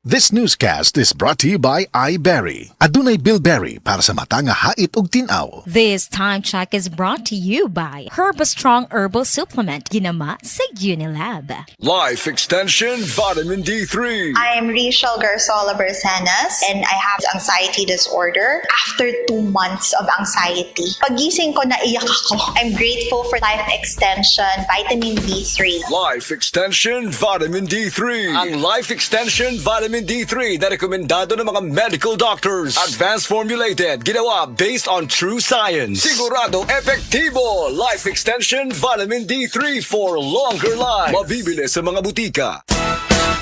This newscast is brought to you by iBerry. Adunay Bilberry para sa mata nga hait ug tinaw. This time check is brought to you by Herbastrong Herbal Supplement, ginama sa Unilab. Life Extension Vitamin D3. I'm Rachel Garzola Bersanas and I have anxiety disorder. After 2 months of anxiety, pagising ko naiyak ako. I'm grateful for Life Extension Vitamin D3. Life Extension Vitamin D3. Ang Life Extension Vitamin D3 na rekomendado ng mga medical doctors. Advanced formulated, ginawa based on true science. Sigurado epektibo. Life Extension Vitamin D3 for longer life. Mabibili sa mga butika.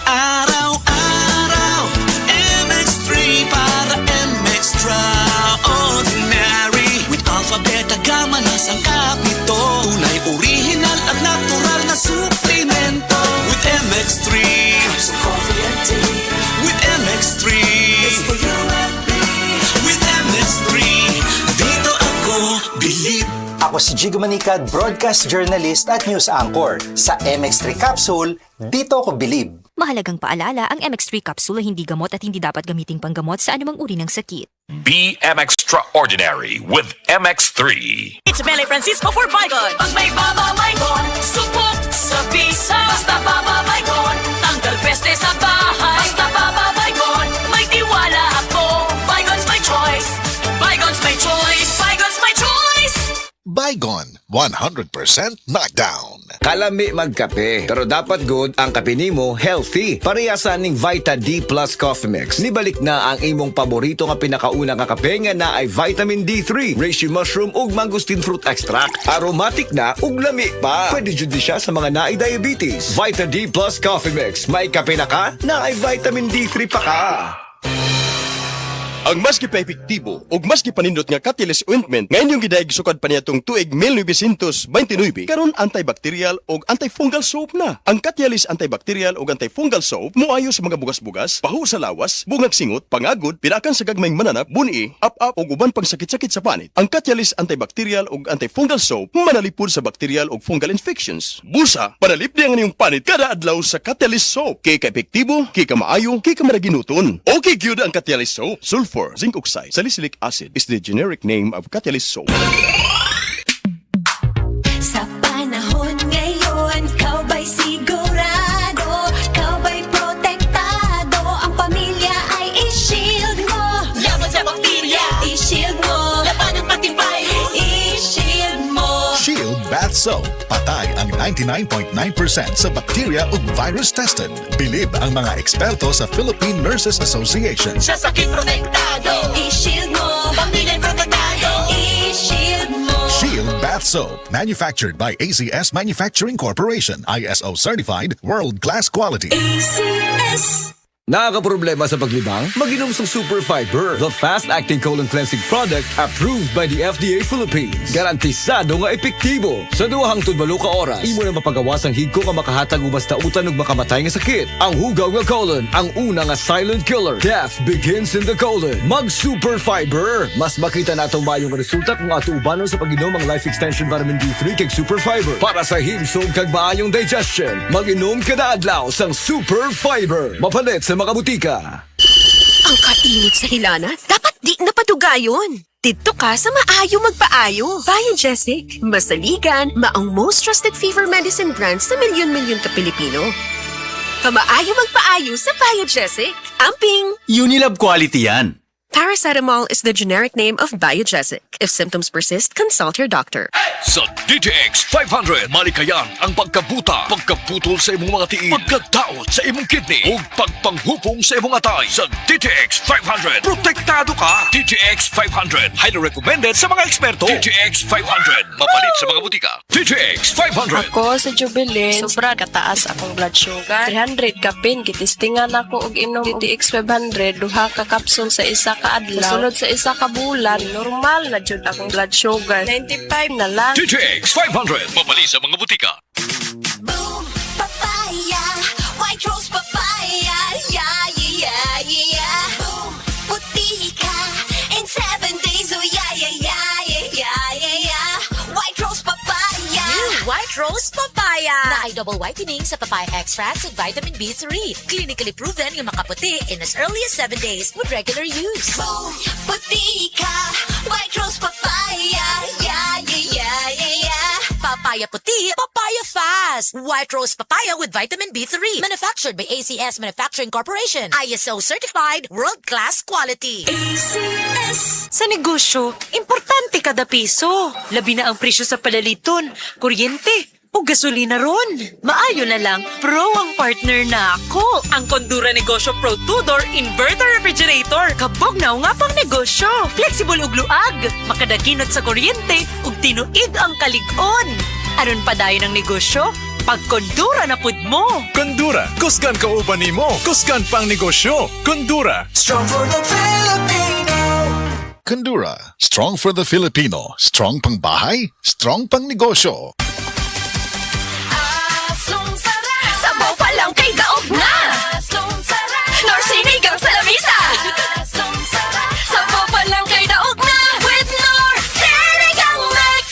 Araw-araw, MX3 para MX-Traordinary. With alpha, beta, gamma na sangkap nito. Tunay, original at natural na suplemento. With MX3, so coffee and tea. With MX3, it's for you and me. With MX3, dito ako believe. Ako si Jigo Manicad, broadcast journalist at news anchor. Sa MX3 Capsule, dito ako believe. Mahalagang paalala, ang MX3 capsule ay hindi gamot at hindi dapat gamiting panggamot sa anumang uri ng sakit. Be Extraordinary with MX3. It's Mele Francisco for Bygone. Pag may Baba Bygone, supok sa bisa. Basta Baba Bygone, tanggal peste sa bahay. Basta Baba Bygone, may tiwala ako. Bygone's my choice. Bygone's my choice. Bygone's my choice. Bygone, 100% knockdown. Kalami magkape, pero dapat good ang kape nimo healthy. Parehasan ning Vita D Plus Coffee Mix. Nibalik na ang imong paborito nga pinakauna nga kape nga na ay vitamin D3, reishi mushroom ug mangosteen fruit extract. Aromatic na ug lami pa. Pwede jud siya sa mga naay diabetes. Vita D Plus Coffee Mix. May kape na ka, na ay vitamin D3 pa ka. Ang mas gipaepektibo ug mas gipanindot nga Catalyst ointment nga inyong gidayeg sukad pa niyatong tuig 1929 karon antibacterial ug antifungal soap na. Ang Catalyst antibacterial ug antifungal soap moayo sa mga bugas-bugas, pahu sa lawas, bungag singot, pangagod, pinakan sa gagmayng mananap, buni, up-up ug uban pang sakit-sakit sa panit. Ang Catalyst antibacterial ug antifungal soap manalipod sa bacterial ug fungal infections. Busa, panalip di ang inyong panit kada adlaw sa Catalyst soap. Kay ka-epektibo, kay ka maayo, kay ka maraginuton. Okay gyud ang Catalyst soap. Sulfur, zinc oxide, salicylic acid is the generic name of Catalyst soap. Sa panahon ngayon, kau ba'y sigurado? Kau ba'y protektado? Ang pamilya ay i-shield mo. Laban sa bakterya, I-shield mo. laban ng pati virus. I-shield mo. Shield Bath Soap. Patay ang 99.9% sa bacteria ug virus tested. Bilib ang mga eksperto sa Philippine Nurses Association. Sa sakit protektado, I-shield mo. pamilya'y protektado. I-shield mo. Shield Bath Soap. Manufactured by ACS Manufacturing Corporation. ISO certified, world-class quality. ACS. Nakakaproblema sa paglibang? Mag-inom sa Super Fiber, the fast-acting colon cleansing product approved by the FDA Philippines. Garantisado nga epektibo. Sa 2 hangtod 8 ka oras, imo na mapagawas ang higko nga makahatag og basta utan ug makamatay nga sakit. Ang hugaw nga colon, ang una nga silent killer. Death begins in the colon. Mag-Super Fiber. Mas makita natong mayong resulta kung ato ubanon sa pag-inom ang Life Extension Vitamin D3 kag Super Fiber. Para sa himsog kag maayong digestion, mag-inom kada adlaw sang Super Fiber. Mapalit sa mga butika. Ang kainit sa hilana, dapat di napadugayon. Dito ka sa maayo magpaayo. Biogesic, masaligan, maong most trusted fever medicine brands sa milyon-milyon ka Pilipino. Kamaayo magpaayo sa Biogesic. Amping! Unilab quality yan. Paracetamol is the generic name of Biogesic. If symptoms persist, consult your doctor. Sa DTX 500, malikayang ang pagkabuta, pagkaputol sa imong mga tiil, pagkadaot sa imong kidney, ug pagpanghupong sa imong atay. Sa DTX 500, protektado ka. DTX 500, highly recommended sa mga eksperto. DTX 500, mapalit sa mga butika. DTX 500. Ako sa Jubilin, sobra kataas akong blood sugar. 300 kapin, gitistingan ako og inom DTX 500, duha ka kapsul sa isa ka adlaw. Sunod sa isa ka bulan, normal na jud akong blood sugar. 95 na lang. DTX 500, mapalit sa mga butika. Boom, papaya, white rose papaya, yeah, yeah, yeah. Boom, puti ka in 7 days, oh yeah, yeah, yeah, yeah, yeah, yeah. White rose papaya. White Rose Papaya. papaya na ay double whitening sa papaya extracts with vitamin B3. Clinically proven yung makaputi in as early as 7 days with regular use. Boom, puti ka, White Rose Papaya. Yeah, yeah, yeah, yeah, yeah. Papaya puti, papaya fast. White Rose Papaya with vitamin B3. Manufactured by ACS Manufacturing Corporation. ISO certified, world-class quality. ACS. Sa negosyo, importante kada piso. Labi na ang presyo sa palaliton, kuryente, o gasolina ron. Maayo na lang, Pro ang partner na ako. Ang Condura Negosyo Pro 2-door Inverter Refrigerator. Kabog na nga pang negosyo. Flexible ug luag. Makadaginot sa kuryente ug tinuig ang kalig-on. Aron pa dayon ang negosyo, pag Condura na pud mo. Condura, kusgan ka uban nimo, kusgan pang negosyo. Condura, Strong for the Filipino. Condura, strong for the Filipino. Strong pang bahay, strong pang negosyo. Aslong sarap. Sabaw pa lang kay daog na. Aslong sarap. Norsinigang sa lamisa. Aslong sarap. Sabaw pa lang kay daog na. With Norsinigang Mix.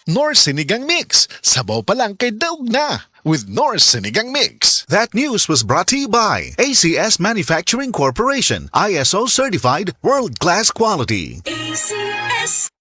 Nor Sinigang Mix. Sabaw pa lang kay daog na. With Nor Sinigang Mix. That news was brought to you by ACS Manufacturing Corporation. ISO certified, world-class quality. ACS.